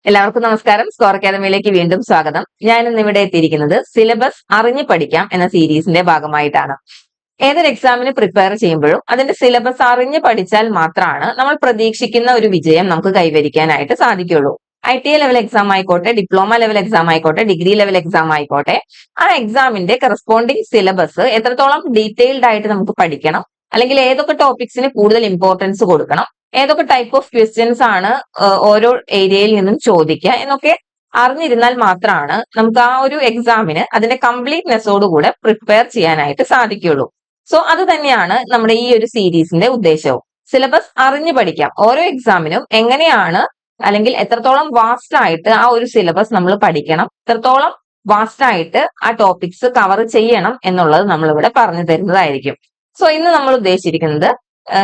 എല്ലാവർക്കും നമസ്കാരം. സ്കോർ അക്കാദമിയിലേക്ക് വീണ്ടും സ്വാഗതം. ഞാൻ ഇന്ന് ഇവിടെ എത്തിയിരിക്കുന്നത് സിലബസ് അറിഞ്ഞു പഠിക്കാം എന്ന സീരീസിന്റെ ഭാഗമായിട്ടാണ്. ഏതൊരു എക്സാമിന് പ്രിപ്പയർ ചെയ്യുമ്പോഴും അതിന്റെ സിലബസ് അറിഞ്ഞു പഠിച്ചാൽ മാത്രമാണ് നമ്മൾ പ്രതീക്ഷിക്കുന്ന ഒരു വിജയം നമുക്ക് കൈവരിക്കാനായിട്ട് സാധിക്കുള്ളൂ. ITI ലെവൽ എക്സാം ആയിക്കോട്ടെ, ഡിപ്ലോമ ലെവൽ എക്സാം ആയിക്കോട്ടെ, ഡിഗ്രി ലെവൽ എക്സാം ആയിക്കോട്ടെ, ആ എക്സാമിന്റെ കറസ്പോണ്ടിങ് സിലബസ് എത്രത്തോളം ഡീറ്റെയിൽഡ് ആയിട്ട് നമുക്ക് പഠിക്കണം, അല്ലെങ്കിൽ ഏതൊക്കെ ടോപ്പിക്സിന് കൂടുതൽ ഇമ്പോർട്ടൻസ് കൊടുക്കണം, ഏതൊക്കെ ടൈപ്പ് ഓഫ് ക്വസ്റ്റ്യൻസ് ആണ് ഓരോ ഏരിയയിൽ നിന്നും ചോദിക്കുക എന്നൊക്കെ അറിഞ്ഞിരുന്നാൽ മാത്രമാണ് നമുക്ക് ആ ഒരു എക്സാമിന് അതിന്റെ കംപ്ലീറ്റ്നെസ്സോടുകൂടെ പ്രിപ്പയർ ചെയ്യാനായിട്ട് സാധിക്കുള്ളൂ. സോ അത് തന്നെയാണ് നമ്മുടെ ഈ ഒരു സീരീസിന്റെ ഉദ്ദേശവും. സിലബസ് അറിഞ്ഞു പഠിക്കാം. ഓരോ എക്സാമിനും എങ്ങനെയാണ് അല്ലെങ്കിൽ എത്രത്തോളം വാസ്റ്റ് ആയിട്ട് ആ ഒരു സിലബസ് നമ്മൾ പഠിക്കണം, എത്രത്തോളം വാസ്റ്റ് ആയിട്ട് ആ ടോപ്പിക്സ് കവർ ചെയ്യണം എന്നുള്ളത് നമ്മൾ ഇവിടെ പറഞ്ഞു തരുന്നതായിരിക്കും. സോ ഇന്ന് നമ്മൾ ഉദ്ദേശിച്ചിരിക്കുന്നത്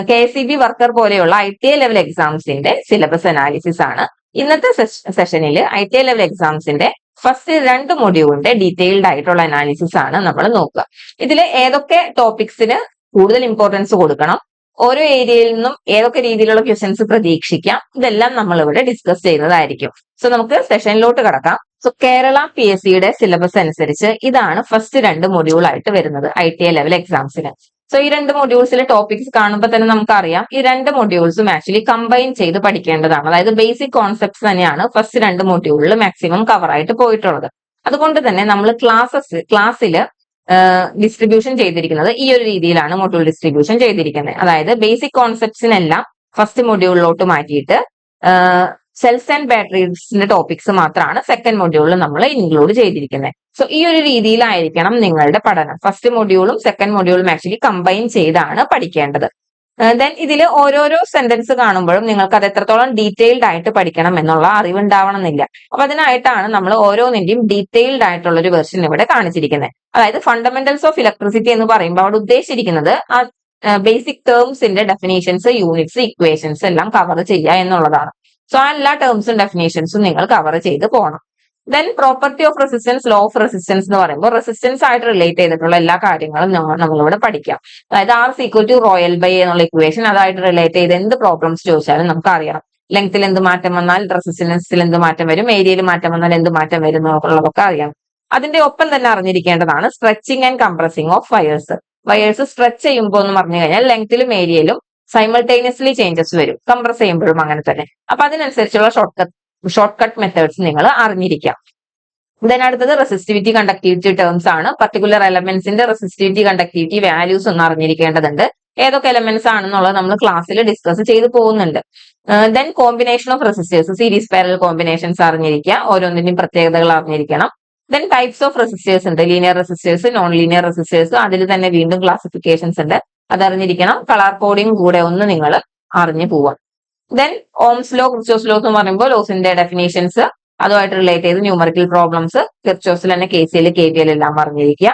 KCB വർക്കർ പോലെയുള്ള ITI ലെവൽ എക്സാംസിന്റെ സിലബസ് അനാലിസിസ് ആണ്. ഇന്നത്തെ സെഷനിൽ ITI ലെവൽ എക്സാംസിന്റെ ഫസ്റ്റ് 2 മൊഡ്യൂളിന്റെ ഡീറ്റെയിൽഡ് ആയിട്ടുള്ള അനാലിസിസ് ആണ് നമ്മൾ നോക്കുക. ഇതിൽ ഏതൊക്കെ ടോപ്പിക്സിന് കൂടുതൽ ഇമ്പോർട്ടൻസ് കൊടുക്കണം, ഓരോ ഏരിയയിൽ നിന്നും ഏതൊക്കെ രീതിയിലുള്ള ക്വസ്റ്റ്യൻസ് പ്രതീക്ഷിക്കാം, ഇതെല്ലാം നമ്മൾ ഇവിടെ ഡിസ്കസ് ചെയ്യുന്നതായിരിക്കും. സോ നമുക്ക് സെഷനിലോട്ട് കടക്കാം. സോ കേരള PSCയുടെ സിലബസ് അനുസരിച്ച് ഇതാണ് ഫസ്റ്റ് 2 മൊഡ്യൂൾ ആയിട്ട് വരുന്നത് ITI ലെവൽ എക്സാംസിന്. സോ ഈ 2 മൊഡ്യൂൾസിലെ ടോപ്പിക്സ് കാണുമ്പോൾ തന്നെ നമുക്കറിയാം ഈ 2 മൊഡ്യൂൾസും ആക്ച്വലി കമ്പൈൻ ചെയ്ത് പഠിക്കേണ്ടതാണ്. അതായത് ബേസിക് കോൺസെപ്റ്റ്സ് തന്നെയാണ് ഫസ്റ്റ് 2 മൊഡ്യൂളിൽ മാക്സിമം കവർ ആയിട്ട് പോയിട്ടുള്ളത്. അതുകൊണ്ട് തന്നെ നമ്മൾ ക്ലാസ്സിൽ ഡിസ്ട്രിബ്യൂഷൻ ചെയ്തിരിക്കുന്നത് ഈ ഒരു രീതിയിലാണ് മൊഡ്യൂൾ ഡിസ്ട്രിബ്യൂഷൻ ചെയ്തിരിക്കുന്നത്. അതായത് ബേസിക് കോൺസെപ്റ്റ്സിനെല്ലാം ഫസ്റ്റ് മൊഡ്യൂളിലോട്ട് മാറ്റിയിട്ട് സെൽസ് ആൻഡ് ബാറ്ററീസിന്റെ ടോപ്പിക്സ് മാത്രമാണ് സെക്കൻഡ് മൊഡ്യൂളിൽ നമ്മൾ ഇൻക്ലൂഡ് ചെയ്തിരിക്കുന്നത്. സോ ഈ ഒരു രീതിയിലായിരിക്കണം നിങ്ങളുടെ പഠനം. ഫസ്റ്റ് മൊഡ്യൂളും സെക്കൻഡ് മൊഡ്യൂളും ആക്ച്വലി കമ്പൈൻ ചെയ്താണ് പഠിക്കേണ്ടത്. ദെൻ ഇതിൽ ഓരോരോ സെന്റൻസ് കാണുമ്പോഴും നിങ്ങൾക്ക് അത് എത്രത്തോളം ഡീറ്റെയിൽഡ് ആയിട്ട് പഠിക്കണം എന്നുള്ള അറിവുണ്ടാവണം എന്നില്ല. അപ്പൊ അതിനായിട്ടാണ് നമ്മൾ ഓരോന്നിന്റെയും ഡീറ്റെയിൽഡ് ആയിട്ടുള്ള ഒരു വെർഷൻ ഇവിടെ കാണിച്ചിരിക്കുന്നത്. അതായത് ഫണ്ടമെന്റൽസ് ഓഫ് ഇലക്ട്രിസിറ്റി എന്ന് പറയുമ്പോൾ അവിടെ ഉദ്ദേശിച്ചിരിക്കുന്നത് ആ ബേസിക് ടേംസിന്റെ ഡെഫിനേഷൻസ്, യൂണിറ്റ്സ്, ഇക്വേഷൻസ് എല്ലാം കവർ ചെയ്യുക എന്നുള്ളതാണ്. സോ ആ എല്ലാ ടേംസും ഡെഫിനേഷൻസും നിങ്ങൾ കവർ ചെയ്ത് പോകണം. Then property of resistance, law of resistance എന്ന് പറയുമ്പോൾ റെസിസ്റ്റൻസ് ആയിട്ട് റിലേറ്റ് ചെയ്തിട്ടുള്ള എല്ലാ കാര്യങ്ങളും നമ്മളിവിടെ പഠിക്കാം. അതായത് R=ρL/A എന്നുള്ള ഇക്വേഷൻ അതായിട്ട് റിലേറ്റ് ചെയ്ത് എന്ത് പ്രോബ്ലംസ് ചോദിച്ചാലും നമുക്ക് അറിയണം. ലെങ്ത്തിൽ എന്ത് മാറ്റം വന്നാൽ റെസിസ്റ്റൻസിൽ എന്ത് മാറ്റം വരും, ഏരിയയിൽ മാറ്റം വന്നാൽ എന്ത് മാറ്റം വരും എന്നുള്ളതൊക്കെ അറിയാം. അതിന്റെ ഒപ്പം തന്നെ അറിഞ്ഞിരിക്കേണ്ടതാണ് stretching and compressing of wires. Wires stretch ചെയ്യുമ്പോൾ എന്ന് പറഞ്ഞു കഴിഞ്ഞാൽ ലെങ്ത്തിലും ഏരിയയിലും സൈമൾട്ടേനിയസ്ലി ചേഞ്ചസ് വരും, കംപ്രസ് ചെയ്യുമ്പോഴും അങ്ങനെ തന്നെ. അപ്പൊ അതിനനുസരിച്ചുള്ള ഷോർട്ട് കട്ട് മെത്തേഡ്സ് നിങ്ങൾ അറിഞ്ഞിരിക്കാം. ദെൻ അടുത്തത് റെസിസ്റ്റിവിറ്റി, കണ്ടക്ടിവിറ്റി ടേംസ് ആണ്. പർട്ടിക്കുലർ എലമെന്റ്സിന്റെ റെസിസ്റ്റിവിറ്റി, കണ്ടക്ടിവിറ്റി വാല്യൂസ് ഒന്ന് അറിഞ്ഞിരിക്കേണ്ടതുണ്ട്. ഏതൊക്കെ എലമെന്റ്സ് ആണെന്നുള്ളത് നമ്മൾ ക്ലാസ്സിൽ ഡിസ്കസ് ചെയ്ത് പോകുന്നുണ്ട്. Then combination of resistors, series parallel combinations അറിഞ്ഞിരിക്കുക, ഓരോന്നിന്റെയും പ്രത്യേകതകൾ അറിഞ്ഞിരിക്കണം. ദെൻ ടൈപ്സ് ഓഫ് റെസിസ്റ്റേഴ്സ് ഉണ്ട്, linear resistors, non linear resistors, അതിൽ തന്നെ വീണ്ടും ക്ലാസിഫിക്കേഷൻസ് ഉണ്ട്, അതറിഞ്ഞിരിക്കണം. കളർ കോഡിംഗ് കൂടെ ഒന്ന് നിങ്ങൾ അറിഞ്ഞു പോവാം. Then Ohm's law, Kirchhoff law എന്ന് പറയുമ്പോൾ ലോസിന്റെ ഡെഫിനേഷൻസ്, അതുമായിട്ട് റിലേറ്റ് ചെയ്ത് ന്യൂമറിക്കൽ പ്രോബ്ലംസ്, കിർച്ചോഫിൽ തന്നെ KCL, KVL എല്ലാം അറിഞ്ഞിരിക്കുക.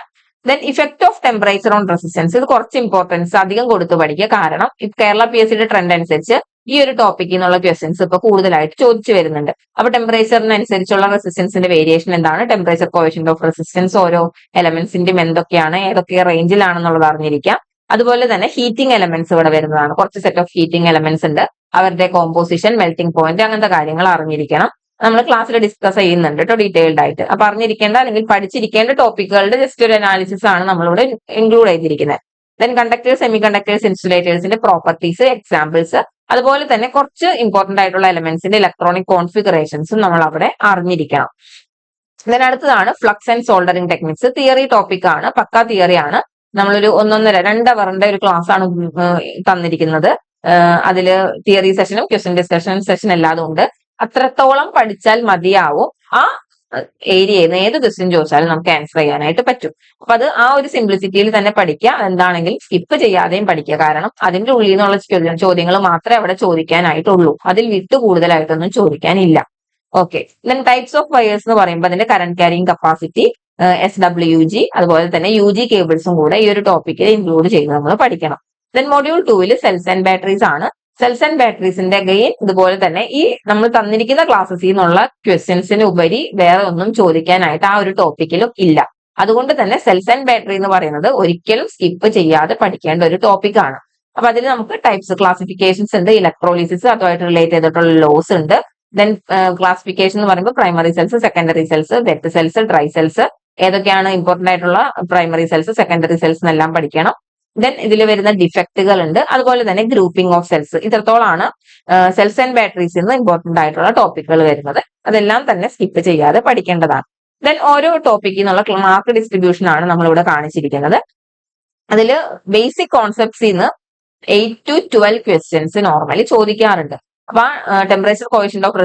Then effect of temperature on resistance, ഇത് കുറച്ച് ഇമ്പോർട്ടൻസ് അധികം കൊടുത്ത് പഠിക്കുക. കാരണം കേരള PSCയുടെ ട്രെൻഡ് അനുസരിച്ച് ഈ ഒരു ടോപ്പിക്കിൽ നിന്നുള്ള ക്വസ്റ്റ്യൻസ് ഇപ്പൊ കൂടുതലായിട്ട് ചോദിച്ചു വരുന്നുണ്ട്. അപ്പൊ ടെമ്പറേച്ചറിനനുസരിച്ചുള്ള റെസിസ്റ്റൻസിന്റെ വേരിയേഷൻ എന്താണ്, ടെമ്പറേച്ചർ കോഎഫിഷ്യന്റ് ഓഫ് റെസിസ്റ്റൻസ്, ഓരോ എലമെന്റ്സിന്റെയും എന്തൊക്കെയാണ്, ഏതൊക്കെ റേഞ്ചിലാണെന്നുള്ളത് അറിഞ്ഞിരിക്കാം. അതുപോലെ തന്നെ ഹീറ്റിംഗ് എലമെന്റ്സ് ഇവിടെ വരുന്നതാണ്. കുറച്ച് സെറ്റ് ഓഫ് ഹീറ്റിംഗ് എലമെന്റ്സ് ഉണ്ട്, അവരുടെ കോമ്പോസിഷൻ, മെൽറ്റിംഗ് പോയിന്റ്, അങ്ങനത്തെ കാര്യങ്ങൾ അറിഞ്ഞിരിക്കണം. നമ്മൾ ക്ലാസ്സിൽ ഡിസ്കസ് ചെയ്യുന്നുണ്ട് കേട്ടോ ഡീറ്റെയിൽഡ് ആയിട്ട്. അപ്പൊ അറിഞ്ഞിരിക്കേണ്ട അല്ലെങ്കിൽ പഠിച്ചിരിക്കേണ്ട ടോപ്പിക്കുകളുടെ ജസ്റ്റ് ഒരു അനാലിസിസ് ആണ് നമ്മളിവിടെ ഇൻക്ലൂഡ് ചെയ്തിരിക്കുന്നത്. ദെൻ കണ്ടക്ടേഴ്സ്, സെമി കണ്ടക്ടേഴ്സ്, ഇൻസുലേറ്റേഴ്സിന്റെ പ്രോപ്പർട്ടീസ്, എക്സാമ്പിൾസ്, അതുപോലെ തന്നെ കുറച്ച് ഇമ്പോർട്ടന്റ് ആയിട്ടുള്ള എലമെന്റ്സിന്റെ ഇലക്ട്രോണിക് കോൺഫിഗറേഷൻസും നമ്മൾ അവിടെ അറിഞ്ഞിരിക്കണം. ദെൻ അടുത്തതാണ് flux and soldering techniques. Theory topic ആണ്, പക്ക തിയറി ആണ്. നമ്മളൊരു 2 അവറിന്റെ ഒരു ക്ലാസ് ആണ് തന്നിരിക്കുന്നത്. അതില് തിയറി സെഷനും ക്വസ്റ്റ്യൻ ഡിസ്കഷൻ സെഷൻ എല്ലാതും ഉണ്ട്. അത്രത്തോളം പഠിച്ചാൽ മതിയാവും. ആ ഏരിയയിൽ നിന്ന് ഏത് ക്വസ്റ്റ്യൻ ചോദിച്ചാലും നമുക്ക് ആൻസർ ചെയ്യാനായിട്ട് പറ്റും. അപ്പൊ അത് ആ ഒരു സിംപ്ലിസിറ്റിയിൽ തന്നെ പഠിക്കുക. എന്താണെങ്കിലും സ്കിപ്പ് ചെയ്യാതെയും പഠിക്കുക. കാരണം അതിന്റെ ഉള്ളിൽ നിന്നുള്ള ചോദ്യങ്ങൾ മാത്രമേ അവിടെ ചോദിക്കാനായിട്ടുള്ളൂ. അതിൽ വിട്ട് കൂടുതലായിട്ടൊന്നും ചോദിക്കാനില്ല. Okay. Then types of wires എന്ന് പറയുമ്പോൾ അതിന്റെ കറന്റ് ക്യാരിങ് കപ്പാസിറ്റി, SWG, അതുപോലെ തന്നെ UG കേബിൾസും കൂടെ ഈ ഒരു ടോപ്പിക്കിൽ ഇൻക്ലൂഡ് ചെയ്ത് നമ്മൾ പഠിക്കണം. Then module 2 cells and batteries ആണ്. സെൽസ് ആൻഡ് ബാറ്ററീസിന്റെ ഗെയിൻ ഇതുപോലെ തന്നെ ഈ നമ്മൾ തന്നിരിക്കുന്ന ക്ലാസ്സസിൽ നിന്നുള്ള ക്വസ്റ്റ്യൻസിന് ഉപരി വേറെ ഒന്നും ചോദിക്കാനായിട്ട് ആ ഒരു ടോപ്പിക്കിലും ഇല്ല. അതുകൊണ്ട് തന്നെ സെൽസ് ആൻഡ് ബാറ്ററി എന്ന് പറയുന്നത് ഒരിക്കലും സ്കിപ്പ് ചെയ്യാതെ പഠിക്കേണ്ട ഒരു ടോപ്പിക്കാണ്. അപ്പൊ അതിൽ നമുക്ക് ടൈപ്സ്, ക്ലാസിഫിക്കേഷൻസ് ഉണ്ട്, ഇലക്ട്രോളിസിസ്, അതുമായിട്ട് റിലേറ്റ് ചെയ്തിട്ടുള്ള ലോസ് ഉണ്ട്, ദെൻ ക്ലാസിഫിക്കേഷൻ എന്ന് പറയുമ്പോൾ primary cells, secondary cells, dead cells, dry cells, ഏതൊക്കെയാണ് ഇമ്പോർട്ടന്റ് ആയിട്ടുള്ള പ്രൈമറി സെൽസ്, സെക്കൻഡറി സെൽസ് എന്നെല്ലാം പഠിക്കണം. ദെൻ ഇതിൽ വരുന്ന ഡിഫക്റ്റുകൾ ഉണ്ട്, അതുപോലെ തന്നെ ഗ്രൂപ്പിംഗ് ഓഫ് സെൽസ്. ഇത്രത്തോളാണ് സെൽസ് ആൻഡ് ബാറ്ററീസ് എന്ന് ഇമ്പോർട്ടന്റ് ആയിട്ടുള്ള ടോപ്പിക്കുകൾ വരുന്നത്. അതെല്ലാം തന്നെ സ്കിപ്പ് ചെയ്യാതെ പഠിക്കേണ്ടതാണ്. ദെൻ ഓരോ ടോപ്പിക്കിൽ നിന്നുള്ള മാർക്ക് ഡിസ്ട്രിബ്യൂഷൻ ആണ് നമ്മളിവിടെ കാണിച്ചിരിക്കുന്നത്. അതിൽ ബേസിക് കോൺസെപ്റ്റ്സിൽ നിന്ന് 8 to 12 ക്വസ്റ്റ്യൻസ് നോർമലി ചോദിക്കാറുണ്ട്. അപ്പൊ temperature coefficient of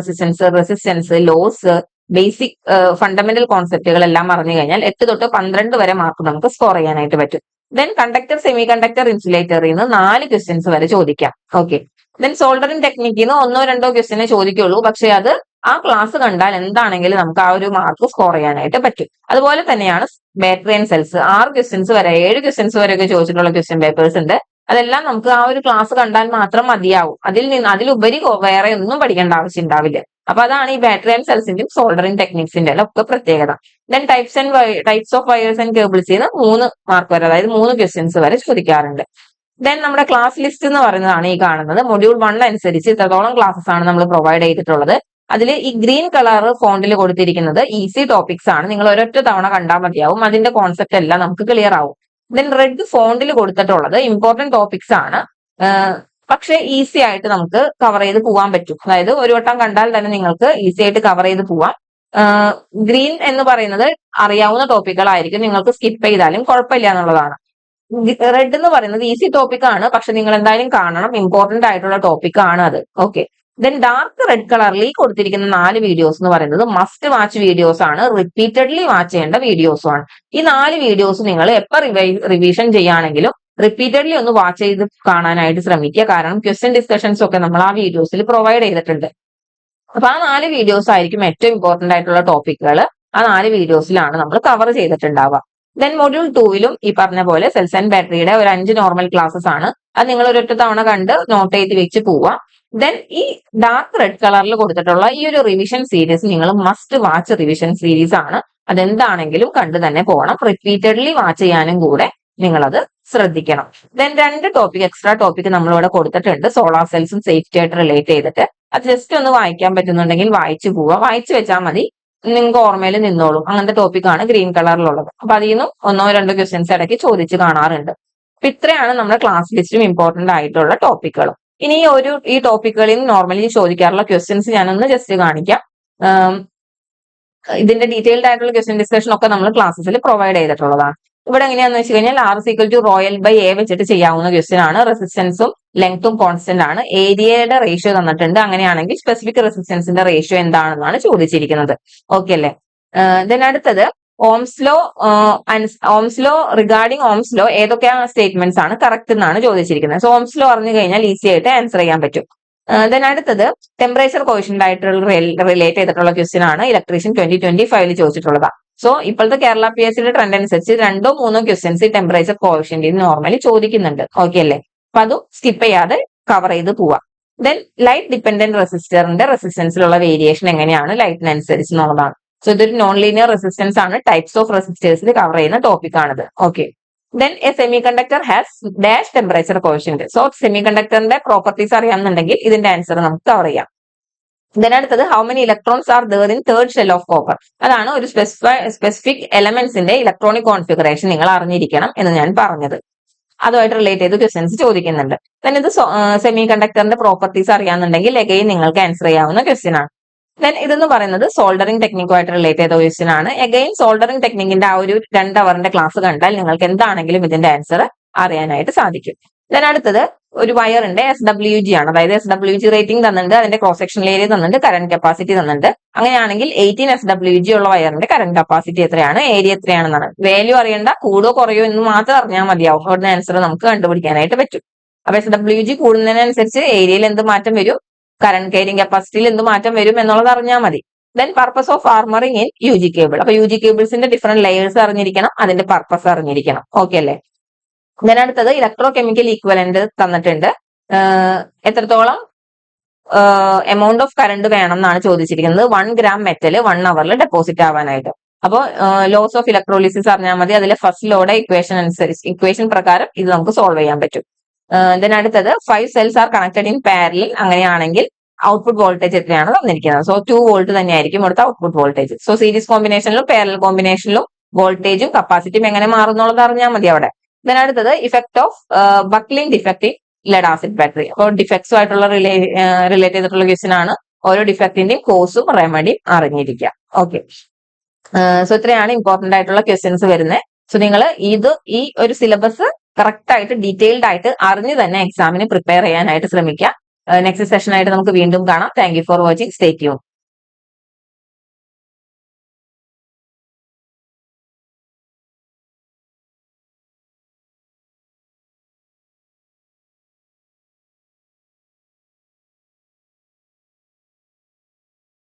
resistance, laws, basic fundamental കോൺസെപ്റ്റുകൾ എല്ലാം അറിഞ്ഞു കഴിഞ്ഞാൽ 8 തൊട്ട് 12 വരെ മാർക്ക് നമുക്ക് സ്കോർ ചെയ്യാനായിട്ട് പറ്റും. ദെൻ കണ്ടക്ടർ, സെമി കണ്ടക്ടർ, ഇൻസുലേറ്ററിൽ നിന്ന് 4 ക്വസ്റ്റ്യൻസ് വരെ ചോദിക്കാം. ഓക്കെ. ദെൻ സോൾഡറിംഗ് ടെക്നിക്കിൽ നിന്ന് 1-2 ക്വസ്റ്റ്യനെ ചോദിക്കുള്ളൂ. പക്ഷെ അത് ആ ക്ലാസ് കണ്ടാൽ എന്താണെങ്കിലും നമുക്ക് ആ ഒരു മാർക്ക് സ്കോർ ചെയ്യാനായിട്ട് പറ്റും. അതുപോലെ തന്നെയാണ് ബാറ്ററി ആൻഡ് സെൽസ്. 6 ക്വസ്റ്റ്യൻസ് വരെ 7 ക്വസ്റ്റ്യൻസ് വരെയൊക്കെ ചോദിച്ചിട്ടുള്ള ക്വസ്റ്റ്യൻ പേപ്പേഴ്സ് ഉണ്ട്. അതെല്ലാം നമുക്ക് ആ ഒരു ക്ലാസ് കണ്ടാൽ മാത്രം മതിയാവും. അതിലുപരി വേറെ ഒന്നും പഠിക്കേണ്ട ആവശ്യം ഉണ്ടാവില്ല. അപ്പൊ അതാണ് ഈ ബാറ്ററി ആൻഡ് സെൽസിന്റെയും സോൾഡറിംഗ് ടെക്നിക്സിന്റെ ഒക്കെ പ്രത്യേകത. Then types of wires and കേബിൾസിൽ നിന്ന് 3 മാർക്ക് വരെ, അതായത് 3 ക്വസ്റ്റ്യൻസ് വരെ ചോദിക്കാറുണ്ട്. ദെൻ നമ്മുടെ ക്ലാസ് ലിസ്റ്റ് എന്ന് പറയുന്നതാണ് ഈ കാണുന്നത്. മൊഡ്യൂൾ 1 അനുസരിച്ച് ഇത്രത്തോളം ക്ലാസ്സസ് ആണ് നമ്മൾ പ്രൊവൈഡ് ചെയ്തിട്ടുള്ളത്. അതിൽ ഈ ഗ്രീൻ കളർ ഫോണ്ടിൽ കൊടുത്തിരിക്കുന്നത് ഈസി ടോപ്പിക്സ് ആണ്. നിങ്ങൾ ഒരൊറ്റ തവണ കണ്ടാൽ മതിയാവും, അതിന്റെ കോൺസെപ്റ്റ് എല്ലാം നമുക്ക് ക്ലിയർ ആവും. ദെൻ റെഡ് ഫോണ്ടിൽ കൊടുത്തിട്ടുള്ളത് ഇമ്പോർട്ടന്റ് ടോപ്പിക്സ് ആണ്, പക്ഷെ ഈസി ആയിട്ട് നമുക്ക് കവർ ചെയ്ത് പോകാൻ പറ്റും. അതായത് ഒരു വട്ടം കണ്ടാൽ തന്നെ നിങ്ങൾക്ക് ഈസി ആയിട്ട് കവർ ചെയ്ത് പോവാം. ഗ്രീൻ എന്ന് പറയുന്നത് അറിയാവുന്ന ടോപ്പിക്കുകളായിരിക്കും, നിങ്ങൾക്ക് സ്കിപ്പ് ചെയ്താലും കുഴപ്പമില്ല എന്നുള്ളതാണ്. റെഡ് എന്ന് പറയുന്നത് ഈസി ടോപ്പിക് ആണ്, പക്ഷെ നിങ്ങൾ എന്തായാലും കാണണം, ഇമ്പോർട്ടന്റ് ആയിട്ടുള്ള ടോപ്പിക് ആണ് അത്. ഓക്കെ. ദെൻ ഡാർക്ക് റെഡ് കളറിൽ ഈ കൊടുത്തിരിക്കുന്ന 4 വീഡിയോസ് എന്ന് പറയുന്നത് മസ്റ്റ് വാച്ച് വീഡിയോസ് ആണ്, റിപ്പീറ്റഡ്ലി വാച്ച് ചെയ്യേണ്ട വീഡിയോസും ആണ്. ഈ 4 വീഡിയോസ് നിങ്ങൾ എപ്പോൾ റിവിഷൻ ചെയ്യുകയാണെങ്കിലും റിപ്പീറ്റഡ്ലി ഒന്ന് വാച്ച് ചെയ്ത് കാണാനായിട്ട് ശ്രമിക്കുക. കാരണം ക്വസ്റ്റ്യൻ ഡിസ്കഷൻസ് ഒക്കെ നമ്മൾ ആ വീഡിയോസിൽ പ്രൊവൈഡ് ചെയ്തിട്ടുണ്ട്. അപ്പൊ ആ 4 വീഡിയോസ് ആയിരിക്കും ഏറ്റവും ഇമ്പോർട്ടന്റ് ആയിട്ടുള്ള ടോപ്പിക്കുകൾ. ആ 4 വീഡിയോസിലാണ് നമ്മൾ കവർ ചെയ്തിട്ടുണ്ടാവുക. ദെൻ മൊഡ്യൂൾ 2-ലും ഈ പറഞ്ഞ പോലെ സെൽസ് ആൻഡ് ബാറ്ററിയുടെ ഒരു 5 നോർമൽ ക്ലാസ്സസ് ആണ്. അത് നിങ്ങൾ ഒരൊറ്റ തവണ കണ്ട് നോട്ട് ചെയ്ത് വെച്ച് പോവാം. ദെൻ ഈ ഡാർക്ക് റെഡ് കളറിൽ കൊടുത്തിട്ടുള്ള ഈ ഒരു റിവിഷൻ സീരീസ് നിങ്ങൾ മസ്റ്റ് വാച്ച് റിവിഷൻ സീരീസ് ആണ്. അതെന്താണെങ്കിലും കണ്ടു തന്നെ പോകണം. റിപ്പീറ്റഡ്ലി വാച്ച് ചെയ്യാനും കൂടെ നിങ്ങളത് ശ്രദ്ധിക്കണം. ദെൻ 2 ടോപ്പിക് എക്സ്ട്രാ ടോപ്പിക് നമ്മളിവിടെ കൊടുത്തിട്ടുണ്ട്, സോളാർ സെൽസും സേഫ്റ്റി ആയിട്ട് റിലേറ്റ് ചെയ്തിട്ട്. അത് ജസ്റ്റ് ഒന്ന് വായിക്കാൻ പറ്റുന്നുണ്ടെങ്കിൽ വായിച്ചു പോവുക, വായിച്ചു വെച്ചാൽ മതി, നിങ്ങൾക്ക് ഓർമ്മയിൽ നിന്നോളും. അങ്ങനത്തെ ടോപ്പിക്കാണ് ഗ്രീൻ കളറിലുള്ളത്. അപ്പൊ അതിൽ നിന്നും 1-2 ക്വസ്റ്റ്യൻസ് ഇടയ്ക്ക് ചോദിച്ച് കാണാറുണ്ട്. അപ്പൊ ഇത്രയാണ് നമ്മുടെ ക്ലാസ് ലിസ്റ്റും ഇമ്പോർട്ടന്റ് ആയിട്ടുള്ള ടോപ്പിക്കുകളും. ഇനി ഈ ടോപ്പിക്കുകളിൽ നിന്ന് നോർമലി ചോദിക്കാറുള്ള ക്വസ്റ്റ്യൻസ് ഞാനൊന്ന് ജസ്റ്റ് കാണിക്കാം. ഇതിന്റെ ഡീറ്റെയിൽഡ് ആയിട്ടുള്ള ക്വസ്റ്റ്യൻ ഡിസ്കഷൻ ഒക്കെ നമ്മൾ ക്ലാസ്സിൽ പ്രൊവൈഡ് ചെയ്തിട്ടുള്ളതാണ്. ഇവിടെ എങ്ങനെയാന്ന് വെച്ച് കഴിഞ്ഞാൽ R=ρL/A വെച്ചിട്ട് ചെയ്യാവുന്ന ക്വസ്റ്റ്യൻ ആണ്. റെസിസ്റ്റൻസും ലെങ്ത്തും കോൺസ്റ്റന്റ് ആണ്. ഏരിയയുടെ റേഷ്യോ തന്നിട്ടുണ്ട്. അങ്ങനെയാണെങ്കിൽ സ്പെസിഫിക് റെസിസ്റ്റൻസിന്റെ റേഷ്യോ എന്താണെന്നാണ് ചോദിച്ചിരിക്കുന്നത്. ഓക്കെ അല്ലേ? ദെൻ അടുത്തത് Ohm's law regarding Ohm's law ഏതൊക്കെ സ്റ്റേറ്റ്മെന്റ്സ് ആണ് കറക്റ്റ് എന്നാണ് ചോദിച്ചിരിക്കുന്നത്. സോ ഓംസ് ലോ അറിഞ്ഞു കഴിഞ്ഞാൽ ഈസി ആയിട്ട് ആൻസർ ചെയ്യാൻ പറ്റും. ദെൻ അടുത്തത് ടെമ്പറേച്ചർ കോഎഫിഷ്യന്റ് ആയിട്ടുള്ള റിലേറ്റ് ചെയ്തിട്ടുള്ള ക്വസ്റ്റ്യൻ ആണ്. ഇലക്ട്രീഷ്യൻ 2025 ചോദിച്ചിട്ടുള്ളതാണ്. സോ ഇപ്പോഴത്തെ കേരള PSC ട്രെൻഡ് അനുസരിച്ച് 2-3 ക്വസ്റ്റ്യൻസ് ഈ ടെമ്പറേച്ചർ കോഎഫിഷ്യന്റ് നോർമലി ചോദിക്കുന്നുണ്ട്. ഓക്കെ അല്ലേ? അപ്പൊ അതും സ്കിപ്പ് ചെയ്യാതെ കവർ ചെയ്ത് പോവാം. ദെൻ ലൈറ്റ് ഡിപെൻഡന്റ് റെസിസ്റ്ററിന്റെ റെസിസ്റ്റൻസിലുള്ള വേരിയേഷൻ എങ്ങനെയാണ് ലൈറ്റിനനുസരിച്ച് എന്നുള്ളതാണ്. സോ ഇതൊരു നോൺ ലീനിയർ റെസിസ്റ്റൻസ് ആണ്. ടൈപ്സ് ഓഫ് റെസിസ്റ്റേഴ്സിൽ കവർ ചെയ്യുന്ന ടോപ്പിക് ആണിത്. Okay. Then a semi conductor has dash temperature coefficient. So semi കണ്ടക്ടറിന്റെ പ്രോപ്പർട്ടീസ് അറിയാമെന്നുണ്ടെങ്കിൽ ഇതിന്റെ ആൻസർ നമുക്ക് കവർ ചെയ്യാം. ദെൻ അടുത്തത് how many electrons are there in third shell of copper. അതാണ് ഒരു സ്പെസിഫിക് എലമെന്റ്സിന്റെ ഇലക്ട്രോണിക് കോൺഫിഗറേഷൻ നിങ്ങൾ അറിഞ്ഞിരിക്കണം എന്ന് ഞാൻ പറഞ്ഞത്. അതുമായിട്ട് റിലേറ്റ് ചെയ്ത് ക്വസ്റ്റ്യൻസ് ചോദിക്കുന്നുണ്ട്. ദെൻ ഇത് സെമി കണ്ടക്ടറിന്റെ പ്രോപ്പർട്ടീസ് അറിയാമെന്നുണ്ടെങ്കിൽ എഗെയിൻ നിങ്ങൾക്ക് ആൻസർ ചെയ്യാവുന്ന ക്വസ്റ്റ്യൻ ആണ്. ദെൻ ഇതെന്ന് പറയുന്നത് സോൾഡറിംഗ് ടെക്നിക്കുമായിട്ട് റിലേറ്റ് ചെയ്ത ക്വസ്റ്റ്യൻ ആണ്. എഗെയിൻ സോൾഡറിംഗ് ടെക്നിക്കിന്റെ ആ ഒരു 2 അവറിന്റെ ക്ലാസ് കണ്ടാൽ നിങ്ങൾക്ക് എന്താണെങ്കിലും ഇതിന്റെ ആൻസർ അറിയാനായിട്ട് സാധിക്കും. ദെൻ അടുത്തത് ഒരു വയറിന്റെ SWG ആണ്. അതായത് SWG റേറ്റിംഗ് തന്നിട്ടുണ്ട്, അതിന്റെ ക്രോസ് സെക്ഷണൽ ഏരിയ തന്നിട്ടുണ്ട്, കറന്റ് കപ്പാസിറ്റി തന്നിട്ടുണ്ട്. അങ്ങനെയാണെങ്കിൽ 18 SWG ഉള്ള വയറിന്റെ കറന്റ് കപ്പാസിറ്റി എത്രയാണ്, ഏരിയ എത്രയാണെന്നാണ്. വാല്യൂ അറിയേണ്ട, കൂടോ കുറയോ എന്ന് മാത്രം അറിഞ്ഞാൽ മതിയാവും. അവിടുന്ന് ആൻസർ നമുക്ക് കണ്ടുപിടിക്കാനായിട്ട് പറ്റും. അപ്പൊ SWG കൂടുന്നതിനനുസരിച്ച് ഏരിയയിൽ എന്ത് മാറ്റം വരും, കറന്റ് ക്യാരിങ് കപ്പാസിറ്റിയിൽ എന്ത് മാറ്റം വരും എന്നുള്ളത് അറിഞ്ഞാൽ മതി. Then purpose of armoring in UG cable. അപ്പൊ UG കേബിൾസിന്റെ ഡിഫറെന്റ് ലെയേഴ്സ് അറിഞ്ഞിരിക്കണം, അതിന്റെ പർപ്പസ് അറിഞ്ഞിരിക്കണം. ഓക്കെ അല്ലേ? ദെൻ അടുത്തത് ഇലക്ട്രോ കെമിക്കൽ ഈക്വലന്റ് തന്നിട്ടുണ്ട്. എത്രത്തോളം എമൗണ്ട് ഓഫ് കറണ്ട് വേണം എന്നാണ് ചോദിച്ചിരിക്കുന്നത്. 1 gram മെറ്റൽ 1 hour ഡെപ്പോസിറ്റ് ആവാനായിട്ട്. അപ്പോൾ ലോസ് ഓഫ് ഇലക്ട്രോളിസിസ് അറിഞ്ഞാൽ മതി. അതിലെ ഫസ്റ്റ് ലോയുടെ ഇക്വേഷൻ പ്രകാരം ഇത് നമുക്ക് സോൾവ് ചെയ്യാൻ പറ്റും. ദെൻ അടുത്തത് 5 cells are connected in parallel. അങ്ങനെയാണെങ്കിൽ ഔട്ട്പുട്ട് വോൾട്ടേജ് എത്രയാണ് തന്നിരിക്കുന്നത്. സോ 2 വോൾട്ട് തന്നെയായിരിക്കും ഇവിടുത്തെ ഔട്ട്പുട്ട് വോൾട്ടേജ്. സോ സീരീസ് കോമ്പിനേഷനിലും പാരലൽ കോമ്പിനേഷനിലും വോൾട്ടേജും കപ്പാസിറ്റിയും എങ്ങനെ മാറുന്നുള്ളത് അറിഞ്ഞാൽ മതി അവിടെ. then അടുത്തത് effect of buckling defect in lead acid battery. അപ്പോൾ ഡിഫക്ട്സും ആയിട്ടുള്ള റിലേറ്റ് ചെയ്തിട്ടുള്ള ക്വസ്റ്റ്യൻ ആണ്. ഓരോ ഡിഫക്റ്റിന്റെയും കോസും റെമഡിയും അറിഞ്ഞിരിക്കുക. ഓക്കെ, സോ ഇത്രയാണ് ഇമ്പോർട്ടന്റ് ആയിട്ടുള്ള ക്വസ്റ്റ്യൻസ് വരുന്നത്. സോ നിങ്ങൾ ഈ ഒരു സിലബസ് കറക്റ്റ് ആയിട്ട് ഡീറ്റെയിൽഡ് ആയിട്ട് അറിഞ്ഞ് തന്നെ എക്സാമിന് പ്രിപ്പയർ ചെയ്യാനായിട്ട് ശ്രമിക്കുക. നെക്സ്റ്റ് സെഷൻ ആയിട്ട് നമുക്ക് വീണ്ടും കാണാം. Thank you for watching. Stay tune.